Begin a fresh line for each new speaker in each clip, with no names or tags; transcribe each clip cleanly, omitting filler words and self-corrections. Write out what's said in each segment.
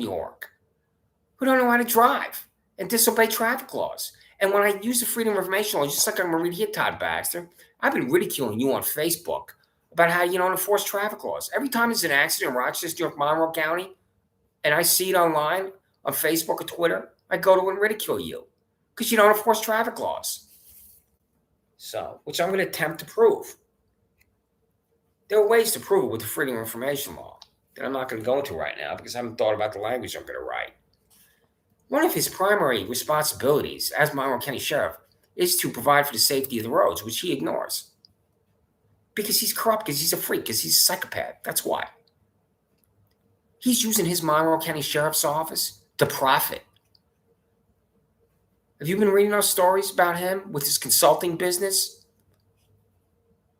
New York who don't know how to drive and disobey traffic laws. And when I use the Freedom of Information Law, just like I'm going to read here, Todd Baxter, I've been ridiculing you on Facebook about how you don't enforce traffic laws. Every time there's an accident in Rochester, New York, Monroe County, and I see it online on Facebook or Twitter, I go to and ridicule you because you don't enforce traffic laws. So, which I'm going to attempt to prove. There are ways to prove it with the Freedom of Information Law that I'm not going to go into right now because I haven't thought about the language I'm going to write. One of his primary responsibilities as Monroe County Sheriff is to provide for the safety of the roads, which he ignores. Because he's corrupt, because he's a freak, because he's a psychopath. That's why. He's using his Monroe County Sheriff's Office to profit. Have you been reading those stories about him with his consulting business?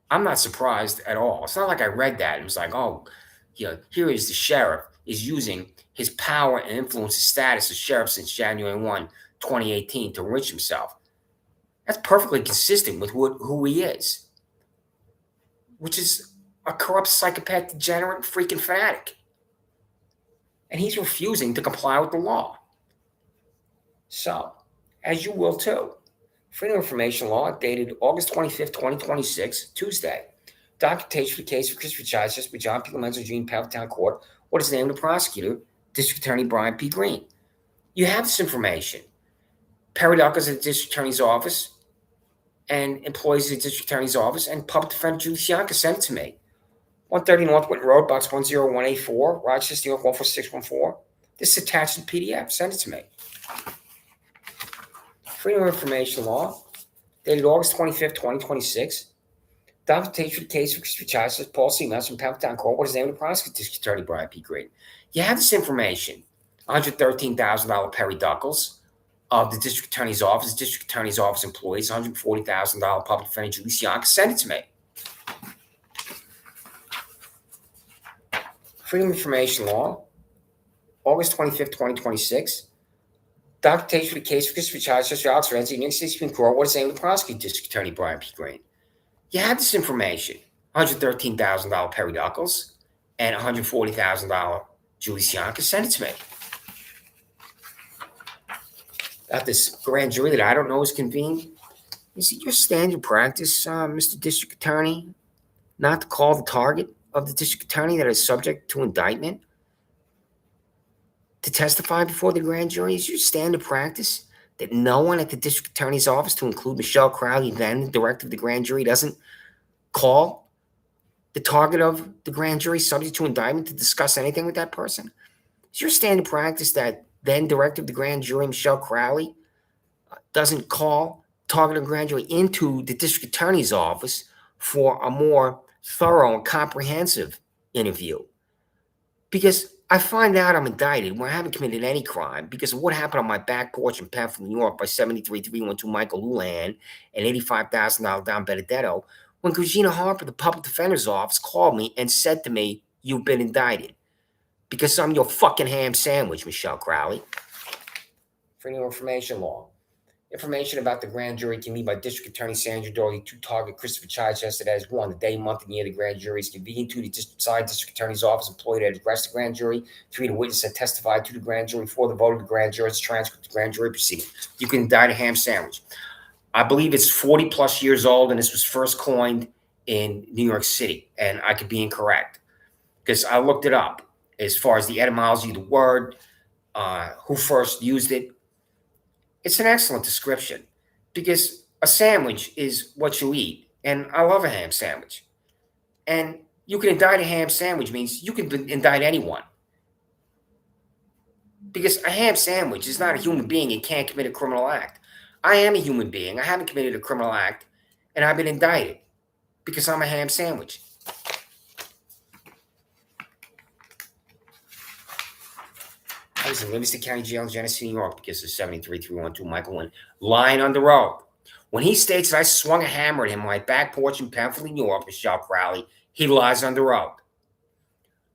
I'm not surprised at all. It's not like I read that and was like, oh, here is the sheriff is using his power and influence his status as sheriff since January 1, 2018 to enrich himself. That's perfectly consistent with who he is, which is a corrupt psychopath, degenerate, freaking fanatic. And he's refusing to comply with the law. So, as you will too. Freedom of Information Law, dated August 25th, 2026, Tuesday. Documentation for the case of Christopher Chises by John P. Clemenza Jr. in Palatine Court. What is the name of the prosecutor? District Attorney Brian P. Green. You have this information. Perry Duckles at the District Attorney's Office and employees at the District Attorney's Office and Public Defender Julie Cianca sent it to me. 130 North Winton Road, Box 10184, Rochester, New York, 14614. This is attached in PDF. Send it to me. Freedom of Information Law, dated August 25th, 2026. Documentation for the case of Christopher Chises, Paul C. Mouse from Palatine Court. What is the name of the prosecutor? District Attorney Brian P. Green. You have this information. $113,000 Perry Duckles of the District Attorney's Office, District Attorney's Office employees, $140,000 Public Defender Julie Cianca. Send it to me. Freedom of Information Law, August 25th, 2026. Documentation for the case of Christopher Chises, Alex Renzi, United States Supreme Court. What is the name of the prosecutor? District Attorney Brian P. Green. You have this information. $113,000 Perry Duckles and $140,000 Julie Cianca. Send it to me. About this grand jury that I don't know is convened. Is it your standard practice, Mr. District Attorney, not to call the target of the District Attorney that is subject to indictment to testify before the grand jury? Is your standard practice that no one at the District Attorney's Office, to include Michelle Crowley, then the director of the grand jury, doesn't call the target of the grand jury subject to indictment to discuss anything with that person? Is your standard practice that then director of the grand jury, Michelle Crowley, doesn't call target of the grand jury into the District Attorney's Office for a more thorough and comprehensive interview? Because I find out I'm indicted when I haven't committed any crime because of what happened on my back porch in Penfield, New York by 73312 Michael Houlihan and $85,000 Don Benedetto, when Regina Harper, the public defender's office, called me and said to me, "You've been indicted because I'm your fucking ham sandwich, Michelle Crowley." Freedom of Information Law. Information about the grand jury can be by District Attorney Sandra Doherty to target Christopher Chises yesterday as 1. The day, month, and year the grand jury is convened. 2. The District Attorney's Office employee that addressed the grand jury. 3. The witness that testified to the grand jury. 4. The vote of the grand jury. It's transcript of the grand jury proceeding. You can indict a ham sandwich. I believe it's 40 plus years old, and this was first coined in New York City, and I could be incorrect because I looked it up as far as the etymology of the word, who first used it. It's an excellent description because a sandwich is what you eat, and I love a ham sandwich. And you can indict a ham sandwich means you can indict anyone because a ham sandwich is not a human being and can't commit a criminal act. I am a human being. I haven't committed a criminal act, and I've been indicted because I'm a ham sandwich. I was in Livingston County Jail in Genesee, New York because of 73312 Michael Wynn lying on the road. When he states that I swung a hammer at him on my back porch in Penfield, New York, Michelle Crowley, he lies on the road.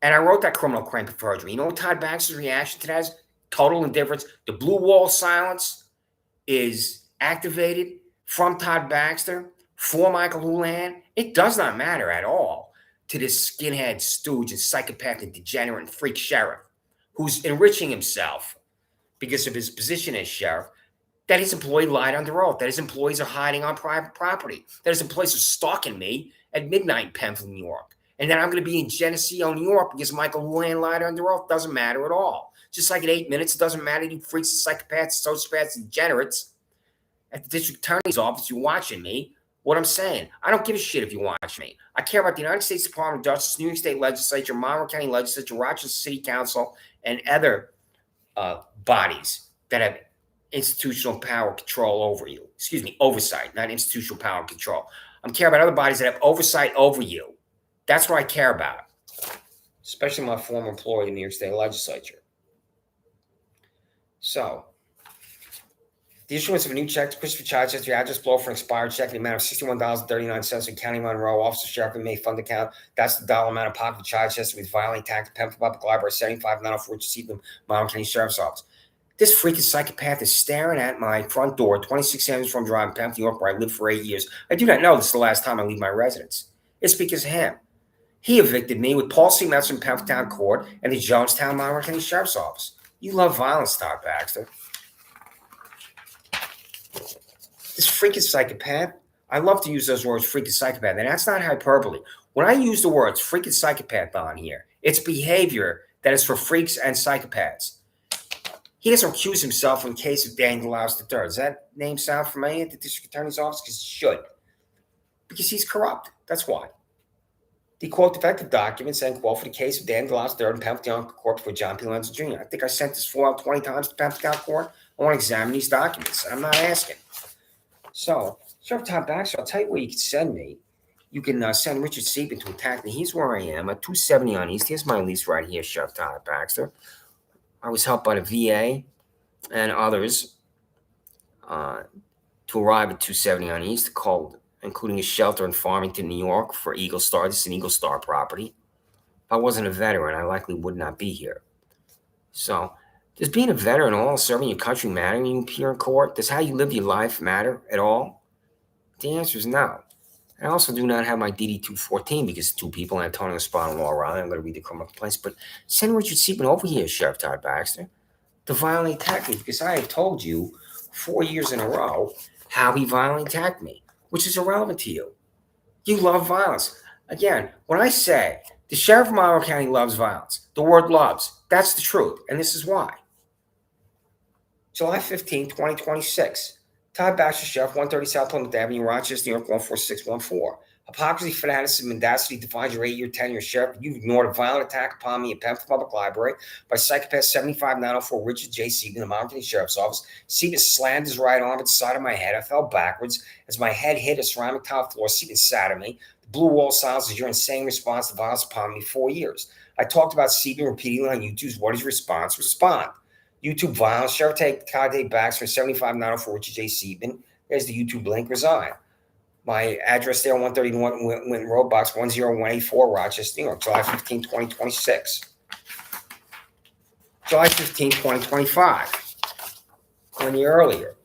And I wrote that criminal claim for perjury. You know what Todd Baxter's reaction to that is? Total indifference. The blue wall silence is activated from Todd Baxter for Michael Houlihan. It does not matter at all to this skinhead, stooge, and psychopath and degenerate and freak sheriff. who's enriching himself because of his position as sheriff, that his employee lied under oath, that his employees are hiding on private property, that his employees are stalking me at midnight in Penfield, New York, and that I'm going to be in Geneseo, New York because Michael Houlihan lied under oath. Doesn't matter at all. Just like at 8 minutes, it doesn't matter. You freaks and psychopaths, sociopaths, and degenerates at the district attorney's office, you're watching me. What I'm saying, I don't give a shit if you watch me. I care about the United States Department of Justice, New York State Legislature, Monroe County Legislature, Rochester City Council, and other bodies that have institutional power control over you. Excuse me, oversight, not institutional power control. I care about other bodies that have oversight over you. That's what I care about, especially my former employee in the New York State Legislature. So, the issuance of a new check to Christopher Chichester, your address below for an expired check in the amount of $61.39 in County Monroe, Officer Sheriff and May Fund Account. That's the dollar amount of pocket of Chichester with violating tax, Penfield Public Library, 75 for which received the Monroe County Sheriff's Office. This freaking psychopath is staring at my front door, 26 Anderson from Drive in Penfield, New York, where I lived for 8 years. I do not know this is the last time I leave my residence. It's because of him. He evicted me with Paul C. Metz from Penfield Town Court and the Jonestown Monroe County Sheriff's Office. You love violence, Todd Baxter. This freaking psychopath, I love to use those words, freaking psychopath, and that's not hyperbole. When I use the words freaking psychopath on here, it's behavior that is for freaks and psychopaths. He doesn't accuse himself in the case of Daniel Laus III. Does that name sound familiar at the district attorney's office? Because it should. Because he's corrupt. That's why. The quote defective documents and quote for the case of Daniel Laus III in Penfield Court for John P. Lenz Jr. I think I sent this form out 20 times to Penfield Court. I want to examine these documents. I'm not asking. So, Sheriff Todd Baxter, I'll tell you where you can send me. You can send Richard Sieben to attack me. He's where I am at 270 on East. Here's my lease right here, Sheriff Todd Baxter. I was helped by the VA and others to arrive at 270 on East, called, including a shelter in Farmington, New York for Eagle Star. This is an Eagle Star property. If I wasn't a veteran, I likely would not be here. So, does being a veteran all serving your country matter when you appear in court? Does how you live your life matter at all? The answer is no. I also do not have my DD-214 because two people, Antonio Spahn and Laura Riley. I'm going to read the criminal complaints, but send Richard Sieben over here, Sheriff Todd Baxter, to violently attack me because I have told you 4 years in a row how he violently attacked me, which is irrelevant to you. You love violence. Again, when I say the Sheriff of Monroe County loves violence, the word loves, that's the truth, and this is why. July 15, 2026. Todd Baxter, Sheriff, 130 South Plymouth Avenue, Rochester, New York, 14614. Hypocrisy, fanaticism, mendacity defines your 8-year tenure, Sheriff. You ignored a violent attack upon me at Penfield Public Library by psychopath 75904 Richard J. Sieben, the Monroe County Sheriff's Office. Sieben slammed his right arm at the side of my head. I fell backwards. As my head hit a ceramic tile floor, Sieben sat at me. The blue wall silence is your insane response to violence upon me 4 years. I talked about Sieben repeatedly on YouTube's What is Your Response? Respond. YouTube violence, Sheriff Todd Baxter, 75904 Richard J. Sieben. There's the YouTube link, resign. My address there, 131 Winton Road, Box 10184, Rochester, New York, July 15, 2026. July 15, 2025. 1 year earlier.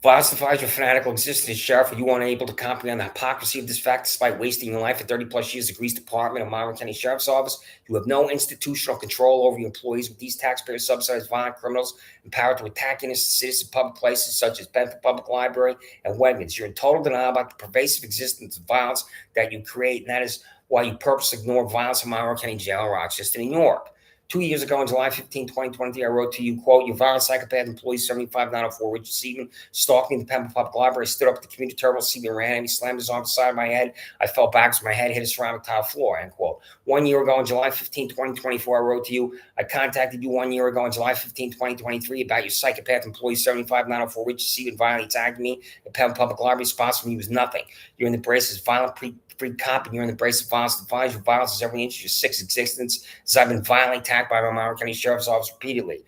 Violence defies your fanatical existence, Sheriff. Are you unable to comprehend the hypocrisy of this fact despite wasting your life for 30-plus years at the Grease Department of Monroe County Sheriff's Office? You have no institutional control over your employees with these taxpayer-subsidized violent criminals empowered to attack innocent citizens in public places such as Penfield Public Library and Wegmans. You're in total denial about the pervasive existence of violence that you create, and that is why you purposely ignore violence in Monroe County Jail in Rochester, New York. 2 years ago, on July 15, 2023, I wrote to you, quote, your violent psychopath employee 75904 Richard Sieben stalked me in the Penfield Public Library. I stood up at the community terminal. Sieben ran at me, slammed his arm on the side of my head. I fell backwards. My head hit a ceramic tile floor, end quote. 1 year ago, on July 15, 2024, I wrote to you. I contacted you 1 year ago, on July 15, 2023, about your psychopath employee 75904 Richard Sieben violently attacked me at Penfield Public Library. Response from you was nothing. You're in the braces of violent free cop, and you're in the brace of violence. Defines your violence is every inch of your sick's existence, as I've been violently attacked by my Monroe County Sheriff's Office repeatedly.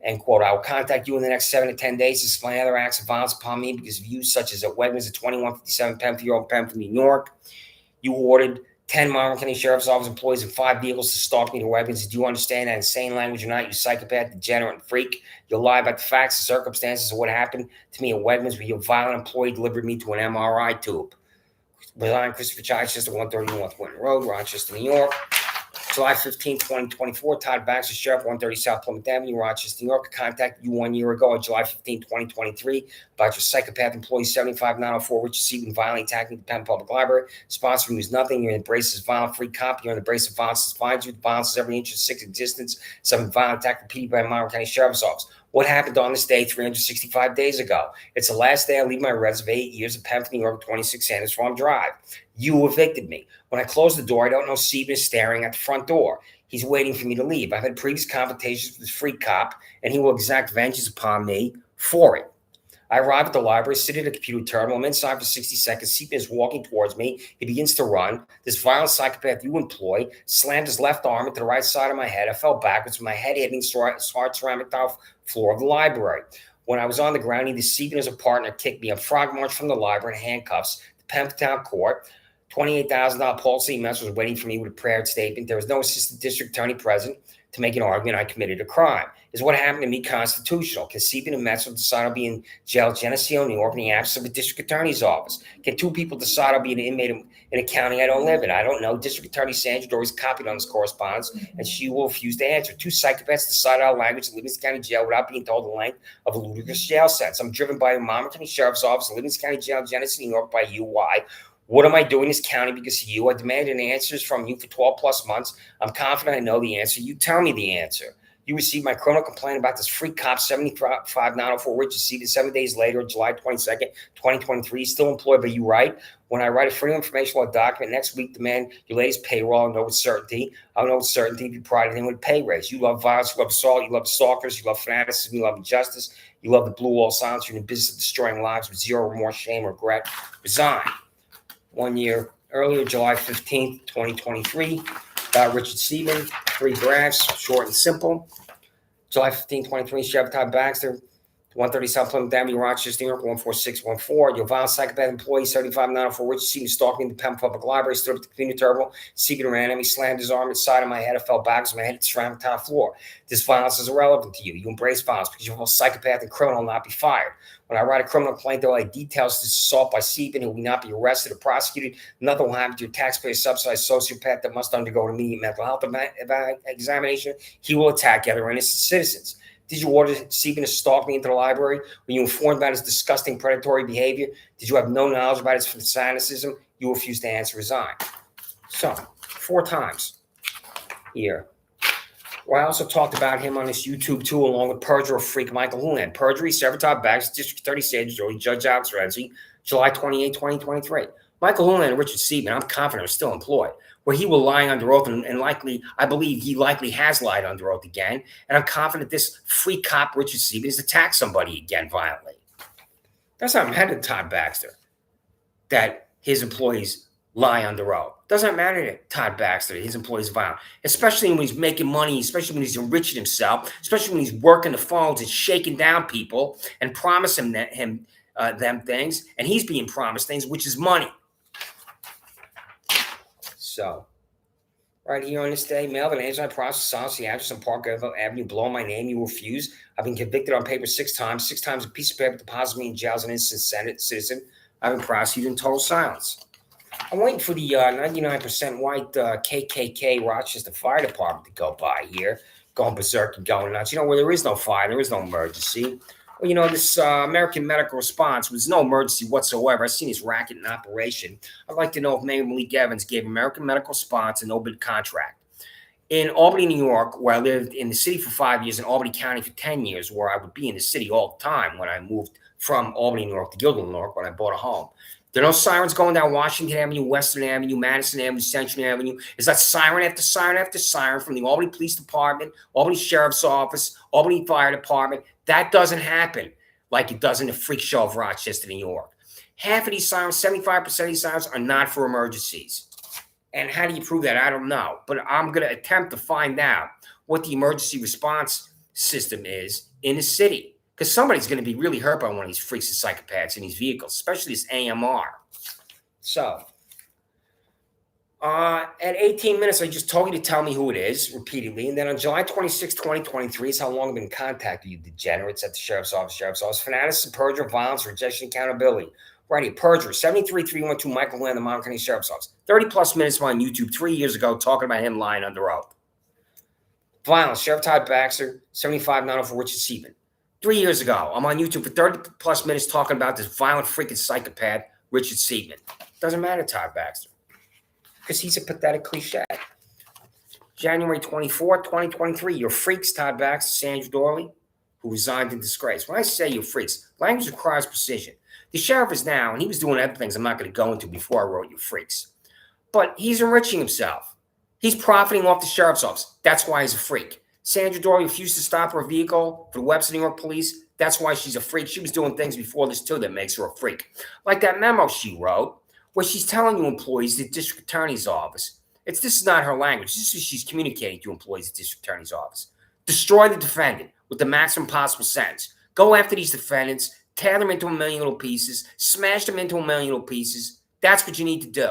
End quote. I will contact you in the next 7 to 10 days to explain other acts of violence upon me because of you, such as at Wegmans at 2157 Penfield, New York. You ordered 10 Monroe County Sheriff's Office employees and 5 vehicles to stalk me to Wegmans. Do you understand that insane language or not, you psychopath, degenerate, and freak? You'll lie about the facts and circumstances of what happened to me at Wegmans, where your violent employee delivered me to an MRI tube. Resign, Christopher Chichester, 130 North Winton Road, Rochester, New York. July 15, 2024, Todd Baxter, Sheriff, 130 South Plymouth Avenue, Rochester, New York, contacted you 1 year ago on July 15, 2023, about your psychopath employee 75904, Richard Seaton, violently attacking the Penn Public Library. Sponsor is nothing. You're in embraces violent, free cop. You're in embrace of violence. Finds you. Violence is every inch of six existence. Some violent attack repeated by Monroe County Sheriff's Office. What happened on this day 365 days ago? It's the last day I leave my residence of 8 years at Penn, New York, 26 Sanders Farm Drive. You evicted me. When I close the door, I don't know Stephen is staring at the front door. He's waiting for me to leave. I've had previous confrontations with this free cop, and he will exact vengeance upon me for it. I arrive at the library, sit at a computer terminal. I'm inside for 60 seconds. Stephen is walking towards me. He begins to run. This violent psychopath you employ slammed his left arm into the right side of my head. I fell backwards with my head hitting hard ceramic tile floor of the library. When I was on the ground, either Stephen as a partner kicked me. I'm frog marched from the library in handcuffs to Penn Town Court. $28,000 policy mess was waiting for me with a prayer statement. There was no assistant district attorney present to make an argument I committed a crime. Is what happened to me constitutional? Can Stephen and Metzel decide I'll be in jail, Geneseo, New York, in the absence of a district attorney's office? Can two people decide I'll be an inmate in a county I don't live in? I don't know. District Attorney Sandra Dory's copied on this correspondence, and she will refuse to answer. Two psychopaths decide our language in Livingston County Jail without being told the length of a ludicrous jail sentence. I'm driven by a Monmouth County Sheriff's Office, Livingston County Jail, Geneseo, New York, by you. Why? What am I doing in this county because of you? I demanded answers from you for 12 plus months. I'm confident I know the answer. You tell me the answer. You received my criminal complaint about this free cop, 75904 Richard Seaton, 7 days later, July 22nd, 2023. Still employed by you, right? When I write a freedom of information law document next week, demand your latest payroll. I know with certainty. I know with certainty if you provide anything with a pay raise. You love violence, you love assault, you love stalkers, you love fanaticism, you love injustice, you love the blue wall silence. You're in the business of destroying lives with zero remorse, shame, or regret. Resign. 1 year earlier, July 15th, 2023, about Richard Seaton, 3 graphs, short and simple. July 15, 2023, Sheriff Todd Baxter, 130 South Plymouth Avenue, Rochester, New York, 14614. Your violent psychopath employee, 75904 Richard Seaton, stalking the Penn Public Library, stood up at the computer terminal. Seaton ran at me, slammed his arm inside of my head. I fell backwards, my head hit the ceramic tile floor. This violence is irrelevant to you. You embrace violence because you're a psychopath and criminal, not be fired. When I write a criminal complaint, there will be details this assault by Seaton, who will not be arrested or prosecuted. Nothing will happen to your taxpayer-subsidized sociopath that must undergo an immediate mental health examination. He will attack other innocent citizens. Did you order Seaton to stalk me into the library? Were you informed about his disgusting predatory behavior? Did you have no knowledge about his fanaticism? You refused to answer, resign. So, 4 times here. Well, I also talked about him on this YouTube too, along with perjurer freak Michael Houlihan. Perjury, Severtop Bags, District Attorney Sandra Dory, Judge Alex Renzi, July 28, 2023. Michael Houlihan and Richard Seaton, I'm confident, are still employed, where he will lie under oath, and likely, I believe he likely has lied under oath again, and I'm confident this free cop, Richard Seaton, has attacked somebody again violently. That's not matter to Todd Baxter, that his employees lie under oath. Doesn't matter to Todd Baxter, his employees are violent, especially when he's making money, especially when he's enriching himself, especially when he's working the phones and shaking down people and promising them things, and he's being promised things, which is money. So, right here on this day, mail an answer I process, silence the address on Park Avenue, below my name, you refuse. I've been convicted on paper 6 times. 6 times a piece of paper deposits me in jail as an innocent citizen. I've been prosecuted in total silence. I'm waiting for the 99% white KKK Rochester Fire Department to go by here, going berserk and going nuts. Where there is no fire, there is no emergency. Well, this American Medical Response was no emergency whatsoever. I've seen this racket in operation. I'd like to know if Mayor Malik Evans gave American Medical Response a no-bid contract. In Albany, New York, where I lived in the city for 5 years, in Albany County for 10 years, where I would be in the city all the time when I moved from Albany, New York to Guilderland, New York, when I bought a home. There are no sirens going down Washington Avenue, Western Avenue, Madison Avenue, Central Avenue. Is that siren after siren after siren from the Albany Police Department, Albany Sheriff's Office, Albany Fire Department? That doesn't happen like it does in the freak show of Rochester, New York. Half of these sirens, 75% of these sirens are not for emergencies. And how do you prove that? I don't know. But I'm going to attempt to find out what the emergency response system is in the city. Because somebody's going to be really hurt by one of these freaks and psychopaths in these vehicles, especially this AMR. So, at 18 minutes, I just told you to tell me who it is repeatedly. And then on July 26, 2023 is how long I've been contacting you degenerates at the Sheriff's Office. Fanatics, perjury, violence, rejection, accountability. Right here, perjury, 73312 Michael Land, the Monmouth County Sheriff's Office. 30 plus minutes on YouTube 3 years ago talking about him lying under oath. Violence, Sheriff Todd Baxter, 75904 Richard Seaman. 3 years ago, I'm on YouTube for 30 plus minutes talking about this violent freaking psychopath, Richard Seaman. Doesn't matter, Todd Baxter, because he's a pathetic cliche. January 24th, 2023, you're freaks, Todd Baxter, Sandra Dorley, who resigned in disgrace. When I say you're freaks, language requires precision. The sheriff is now, and he was doing other things I'm not going to go into before I wrote you freaks, but he's enriching himself. He's profiting off the sheriff's office. That's why he's a freak. Sandra Dorley refused to stop her vehicle for the Webster, New York police. That's why she's a freak. She was doing things before this too that makes her a freak. Like that memo she wrote where she's telling you employees at the district attorney's office. This is not her language. This is what she's communicating to employees at the district attorney's office. Destroy the defendant with the maximum possible sentence. Go after these defendants, tear them into a million little pieces, smash them into a million little pieces. That's what you need to do.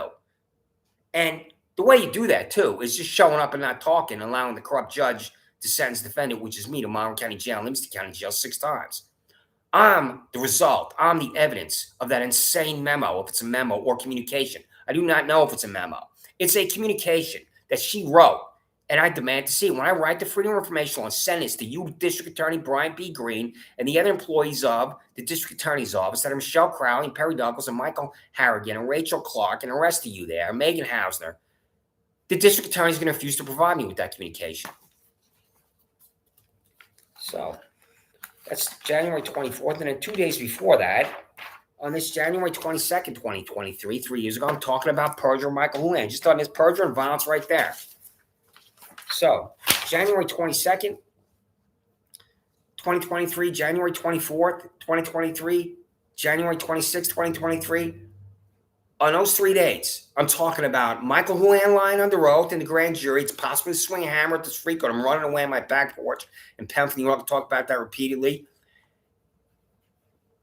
And the way you do that, too, is just showing up and not talking, allowing the corrupt judge to sentence the defendant, which is me, to Monmouth County Jail, Livingston County Jail 6 times. I'm the result. I'm the evidence of that insane memo, if it's a memo or communication. I do not know if it's a memo. It's a communication that she wrote, and I demand to see it. When I write the Freedom of Information Law and send this to you, District Attorney Brian B. Green, and the other employees of the District Attorney's Office, that are Michelle Crowley and Perry Duckles and Michael Harrigan and Rachel Clark and the rest of you there, Megan Hausner, the District Attorney is going to refuse to provide me with that communication. So that's January 24th. And then 2 days before that, on this January 22nd, 2023, 3 years ago, I'm talking about perjury Michael Houlihan. Just on this perjury and violence right there. So January 22nd, 2023, January 24th, 2023, January 26th, 2023. On those 3 days, I'm talking about Michael Houlihan lying under oath in the grand jury. It's possible to swing a hammer at this freak when I'm running away on my back porch in Pemberton, New York. I talk about that repeatedly.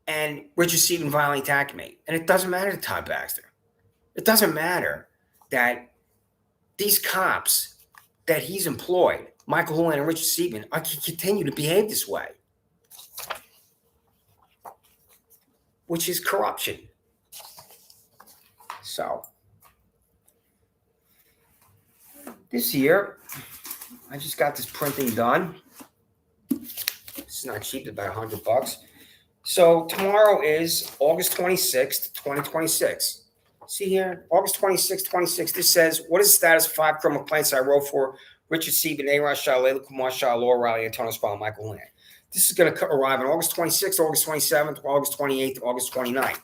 And Richard Seaman violently attacking me. And it doesn't matter to Todd Baxter. It doesn't matter that these cops that he's employed, Michael Houlihan and Richard Seaman, can continue to behave this way, which is corruption. So this year, I just got this printing done. It's not cheap, it's about $100. So tomorrow is August 26th, 2026. See here, August 26th, 2026. This says, what is the status of 5 criminal complaints I wrote for Richard Seaman, A. Shah, Layla Kumar Shah, Laura Riley, Antonio Spall, Michael Houlihan? This is going to arrive on August 26th, August 27th, August 28th, August 29th.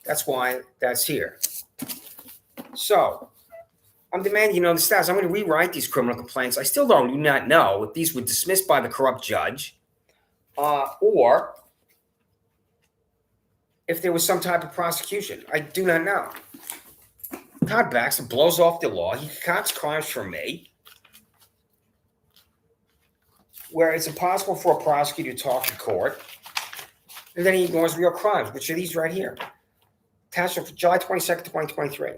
That's why that's here. So I'm demanding, the status. I'm going to rewrite these criminal complaints. I still do not know if these were dismissed by the corrupt judge or if there was some type of prosecution. I do not know. Todd Baxter blows off the law. He concocts crimes for me where it's impossible for a prosecutor to talk to court, and then he ignores real crimes, which are these right here. Attachment for July 22nd, 2023.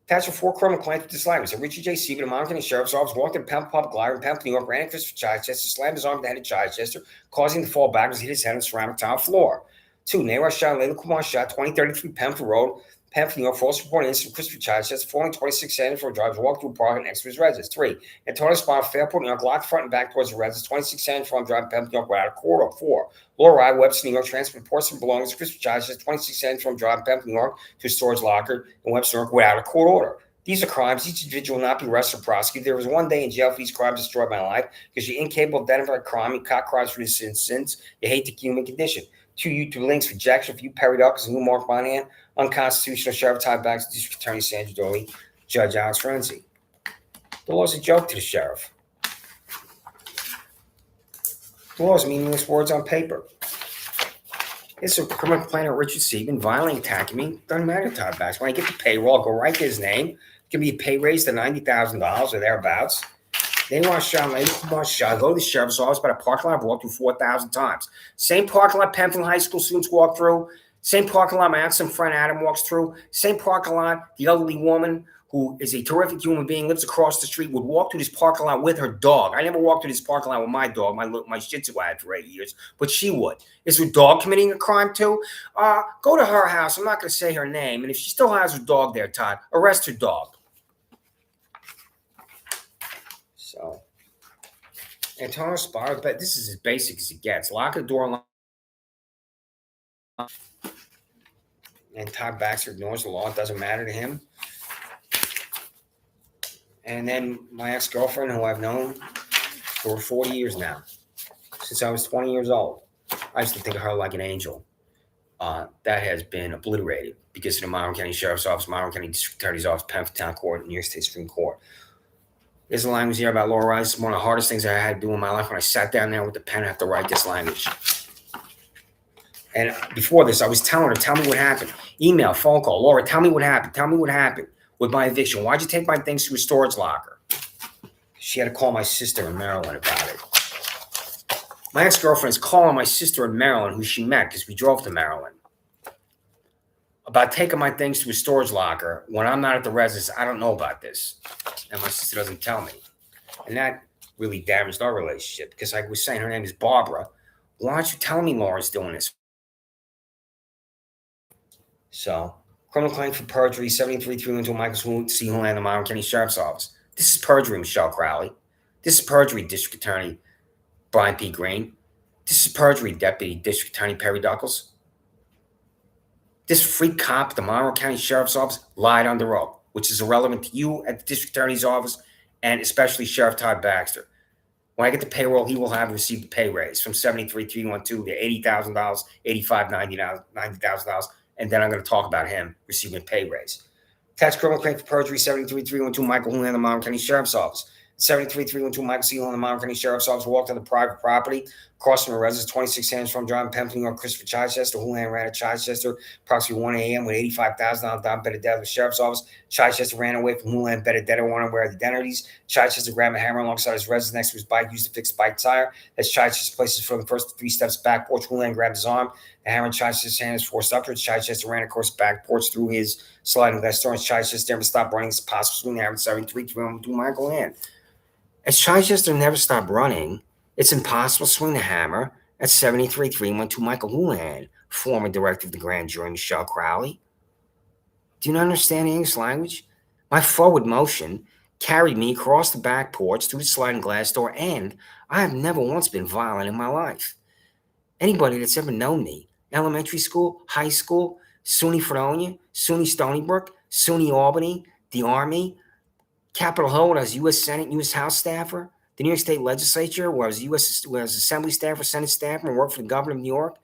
Attachment 4 criminal claims with this language. Richard J. Seaman, a Monmouth County Sheriff's Office, walked in Pemberton Public Library in Pemberton, New York, ran into Chichester, slammed his arm to the head of Chichester, causing him to fall backwards and hit his head on the ceramic tile floor. 2. Nehra Shah, Layla Kumar Shah, 2033 Pemberton Road, Pemberton, New York, false reporting incident of Christopher Chichester, falling 26 Sanders for a drive, walked through a park next to his residence. 3. Antonio Spall, Fairport, New York, locked front and back towards the residence, 26 Sanders for a drive, Pemberton, New York, without a corridor. 4. Laura Riley, Webster, New York, transferred portion belongings to Christopher Chichester, 26 Sanders for a drive, Pemberton, New York, to a storage locker in Webster, New York, without a court order. These are crimes. Each individual will not be arrested or prosecuted. There was 1 day in jail for these crimes destroyed my life because you're incapable of identifying crime. You caught crimes for these sins. You hate the human condition. 2 YouTube links, rejection for you, Perry Duckles, and Mark Monahan, unconstitutional Sheriff Todd Baxter, District Attorney Sandra Dorley, Judge Alex Renzi. The law is a joke to the sheriff. The law is meaningless words on paper. It's a criminal complainant, Richard Seaman, violently attacking me. Doesn't matter to Todd Baxter. When I get the payroll, I'll go right to his name. Give me a pay raise to $90,000 or thereabouts. They want to go to the sheriff's office by the parking lot I've walked through 4,000 times. Same parking lot Penfield High School students walk through. Same parking lot my aunt's friend Adam walks through. Same parking lot the elderly woman who is a terrific human being, lives across the street, would walk through this parking lot with her dog. I never walked through this parking lot with my dog, my Shih Tzu I had for 8 years, but she would. Is her dog committing a crime too? Go to her house. I'm not going to say her name. And if she still has her dog there, Todd, arrest her dog. So, Antonio Sparrow, but this is as basic as it gets. Lock the door. And Todd Baxter ignores the law. It doesn't matter to him. And then my ex-girlfriend, who I've known for 40 years now, since I was 20 years old, I used to think of her like an angel. That has been obliterated because of the Monroe County Sheriff's Office, Monroe County District Attorney's Office, Penfield Town Court, and New York State Supreme Court. There's a language here about Laura Rice. It's one of the hardest things I had to do in my life when I sat down there with the pen. I have to write this language. And before this, I was telling her, tell me what happened. Email, phone call. Laura, tell me what happened. Tell me what happened with my eviction. Why'd you take my things to a storage locker? She had to call my sister in Maryland about it. My ex-girlfriend's calling my sister in Maryland, who she met because we drove to Maryland, about taking my things to a storage locker when I'm not at the residence. I don't know about this. And my sister doesn't tell me. And that really damaged our relationship because I was saying her name is Barbara. Why aren't you telling me Laura's doing this? So, criminal claim for perjury, 73-312 Michael C. Houlihan, the Monroe County Sheriff's Office. This is perjury, Michelle Crowley. This is perjury, District Attorney Brian P. Green. This is perjury, Deputy District Attorney Perry Duckles. This freak cop at the Monroe County Sheriff's Office lied under oath, which is irrelevant to you at the District Attorney's Office and especially Sheriff Todd Baxter. When I get the payroll, he will have received a pay raise from $73,312 to $80,000, $85,000, $90,000. And then I'm going to talk about him receiving a pay raise. Attached criminal claim for perjury, 73-312 Michael Houlihan, the Monroe County Sheriff's Office. 73-312 Michael C. Houlihan, the Monroe County Sheriff's Office, walked on the private property across from a residence, 26 hands from John Penfield, New York, Christopher Chichester. Houlihan ran at Chichester approximately 1 a.m. with $85,000 down Benedetto, the Sheriff's Office. Chichester ran away from Houlihan. Benedetto wanted to wear identities. Chichester grabbed a hammer alongside his residence next to his bike, used to fix bike tire. As Chichester places from the first 3 steps back porch, Houlihan grabbed his arm. The hammer in Chichester's hand is forced upwards. Chichester ran across the back porch through his sliding glass door. Chichester never stopped running. It's possible swing the hammer 73-312 Michael Houlihan. As Chichester never stopped running, it's impossible to swing the hammer at 73-312 Michael Houlihan, former director of the grand jury, Michelle Crowley. Do you not understand the English language? My forward motion carried me across the back porch through the sliding glass door, and I have never once been violent in my life. Anybody that's ever known me, elementary school, high school, SUNY Fredonia, SUNY Stony Brook, SUNY Albany, the Army, Capitol Hill, when I was U.S. Senate, U.S. House staffer, the New York State Legislature, where I was Assembly staffer, Senate staffer, and worked for the governor of New York.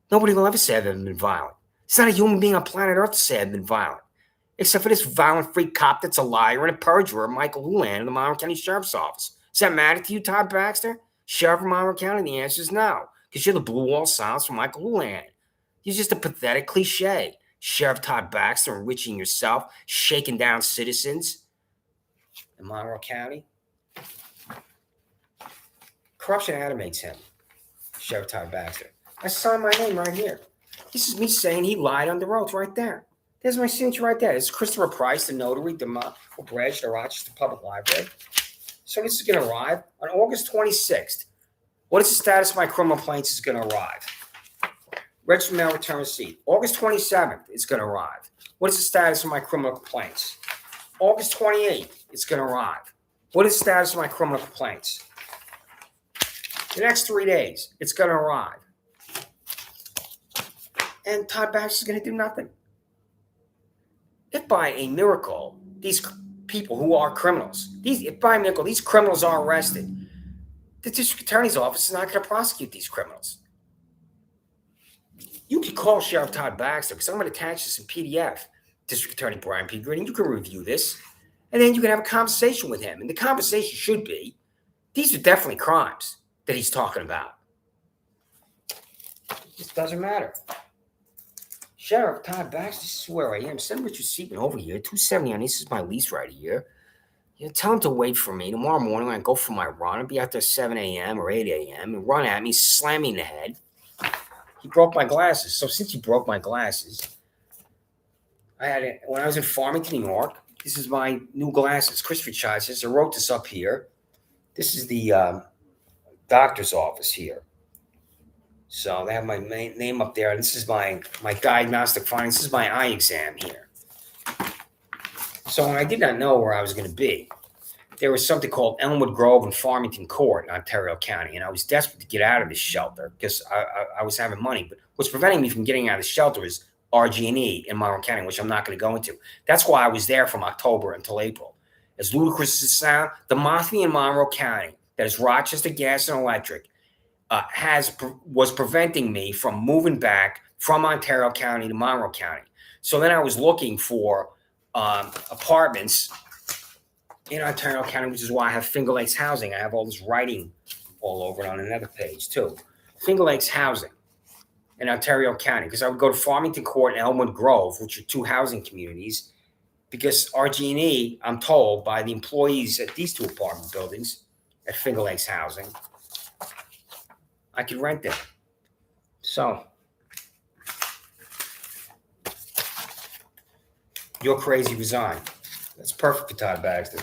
Nobody will ever say I've ever been violent. It's not a human being on planet Earth to say I've been violent, except for this violent freak cop that's a liar and a perjurer, Michael Houlihan, in the Monroe County Sheriff's Office. Does that matter to you, Todd Baxter? Sheriff of Monroe County? The answer is no, because you're the blue wall silence for Michael Houlihan. You're just a pathetic cliche. Sheriff Todd Baxter enriching yourself, shaking down citizens in Monroe County. Corruption animates him, Sheriff Todd Baxter. I signed my name right here. This is me saying he lied under oath right there. There's my signature right there. It's Christopher Price, the notary, the Bridge, the Rochester Public Library. So this is going to arrive on August 26th. What is the status of my criminal complaints is going to arrive? Registered mail return receipt. August 27th, it's going to arrive. What is the status of my criminal complaints? August 28th, it's going to arrive. What is the status of my criminal complaints? The next 3 days, it's going to arrive. And Todd Baxter is going to do nothing. If by a miracle, these people who are criminals, if by a miracle these criminals are arrested, the district attorney's office is not going to prosecute these criminals. You can call Sheriff Todd Baxter, because I'm going to attach this in PDF, District Attorney Brian P. Green, and you can review this, and then you can have a conversation with him. And the conversation should be, these are definitely crimes that he's talking about. It doesn't matter. Sheriff Todd Baxter, this is where I am. Send Richard Seaman over here, 270 on this is my lease right here. You know, tell him to wait for me. Tomorrow morning, I go for my run. I'll be out there 7 a.m. or 8 a.m. and run at me, slam me in the head. He broke my glasses. So since he broke my glasses, I had it when I was in Farmington, New York. This is my new glasses. Christopher Chai says, I wrote this up here. This is the doctor's office here. So they have my name up there. This is my diagnostic findings. This is my eye exam here. So when I did not know where I was going to be, there was something called Elmwood Grove and Farmington Court in Ontario County, and I was desperate to get out of this shelter because I was having money. But what's preventing me from getting out of the shelter is RG&E in Monroe County, which I'm not going to go into. That's why I was there from October until April. As ludicrous as it sounds, the mafia in Monroe County, that is Rochester Gas and Electric, was preventing me from moving back from Ontario County to Monroe County. So then I was looking for apartments in Ontario County, which is why I have Finger Lakes Housing. I have all this writing all over it on another page too. Finger Lakes Housing in Ontario County, because I would go to Farmington Court and Elmwood Grove, which are two housing communities, because RG&E, I'm told by the employees at these two apartment buildings at Finger Lakes Housing, I could rent them. So, you're crazy, resign. That's perfect for Todd Baxter.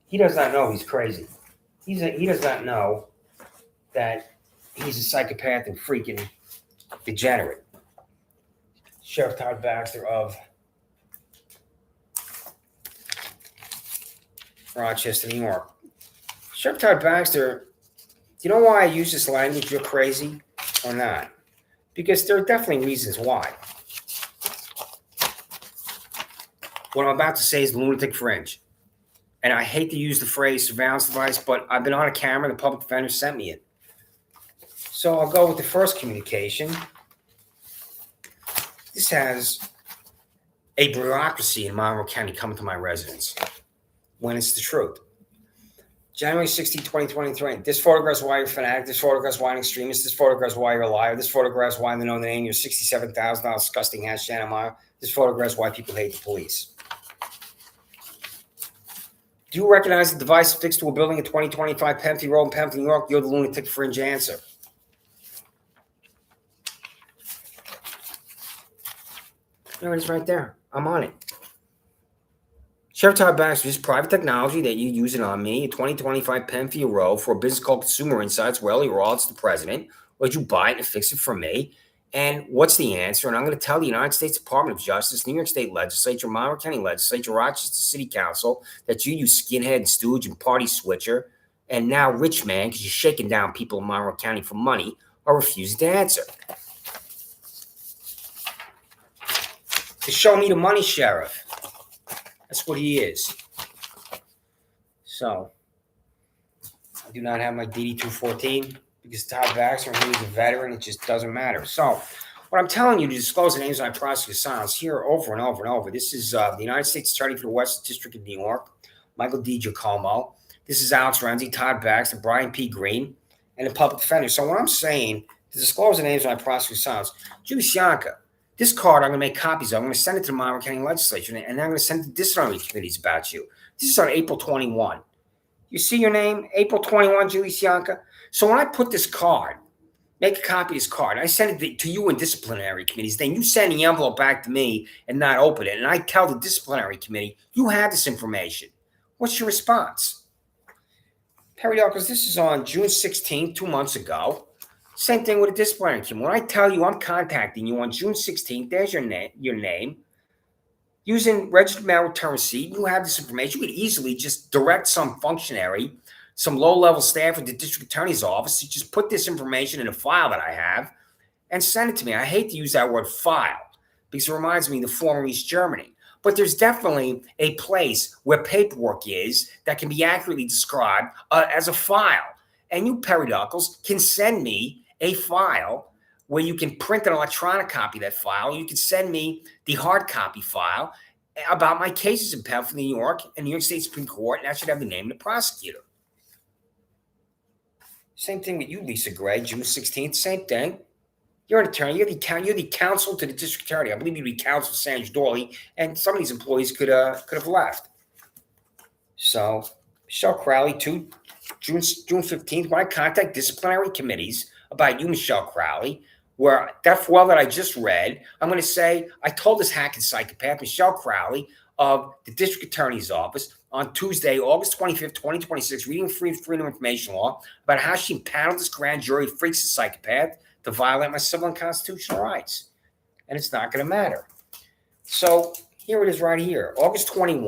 He does not know he's crazy. He does not know that he's a psychopath and freaking degenerate. Sheriff Todd Baxter of Rochester, New York. Sheriff Todd Baxter, do you know why I use this language, you're crazy, or not? Because there are definitely reasons why. What I'm about to say is the lunatic fringe. And I hate to use the phrase surveillance device, but I've been on a camera and the public defender sent me it. So I'll go with the first communication. This has a bureaucracy in Monroe County coming to my residence when it's the truth. January 16, 2023. This photographs why you're a fanatic. This photographs why you're an extremist. This photographs why you're a liar. This photographs why they know the name. You're $67,000 disgusting ass Shannon Meyer. This photographs why people hate the police. Do you recognize the device fixed to a building in 2025 Pempsey Road in Pempsey, New York? You're the lunatic fringe answer. There it is right there. I'm on it. Sheriff Todd Baxter, this is private technology that you use it on me, 2025 Penfield Road for a business called Consumer Insights, where Ellie Rawls, the president. Or did you buy it and fix it for me? And what's the answer? And I'm going to tell the United States Department of Justice, New York State Legislature, Monroe County Legislature, Rochester City Council, that you use skinhead and stooge and party switcher, and now rich man, because you're shaking down people in Monroe County for money, are refusing to answer. To show me the money, Sheriff. That's what he is. So, I do not have my DD-214 because Todd Baxter, he's a veteran, it just doesn't matter. So, what I'm telling you to disclose the names of my prosecutor silence here over and over and over. This is the United States Attorney for the Western District of New York, Michael D. Giacomo. This is Alex Renzi, Todd Baxter, Brian P. Green, and the public defender. So, what I'm saying to disclose the names of my prosecutor silence, Julie Cianca. This card, I'm going to make copies of. I'm going to send it to the Monroe County Legislature, and I'm going to send it to disciplinary committees about you. This is on April 21. You see your name? April 21, Julie Cianca. So when I put this card, make a copy of this card, I send it to you in disciplinary committees, then you send the envelope back to me and not open it, and I tell the disciplinary committee, you have this information. What's your response? Perry Duckles, this is on June 16, 2 months ago. Same thing with a disciplinary committee. When I tell you I'm contacting you on June 16th, there's your name. Using registered mail return receipt, you have this information. You could easily just direct some functionary, some low-level staff at the district attorney's office to just put this information in a file that I have and send it to me. I hate to use that word file because it reminds me of the former East Germany. But there's definitely a place where paperwork is that can be accurately described as a file. And you, Perry Duckles, can send me a file where you can print an electronic copy of that file. You can send me the hard copy file about my cases in Penfield, New York, and New York State Supreme Court, and that should have the name of the prosecutor. Same thing with you, Lisa Gray, June 16th, same thing. You're an attorney. You're the counsel to the district attorney. I believe you'd be counsel to Sandra Dorley, and some of these employees could have left. So, Michelle Crowley, too, June 15th, when I contact disciplinary committees about you, Michelle Crowley, where that FOIL that I just read, I'm going to say, I told this hacking psychopath, Michelle Crowley, of the district attorney's office on Tuesday, August 25th, 2026, reading Freedom of Information Law about how she impaneled this grand jury freaks a psychopath to violate my civil and constitutional rights. And it's not going to matter. So here it is right here, August 21.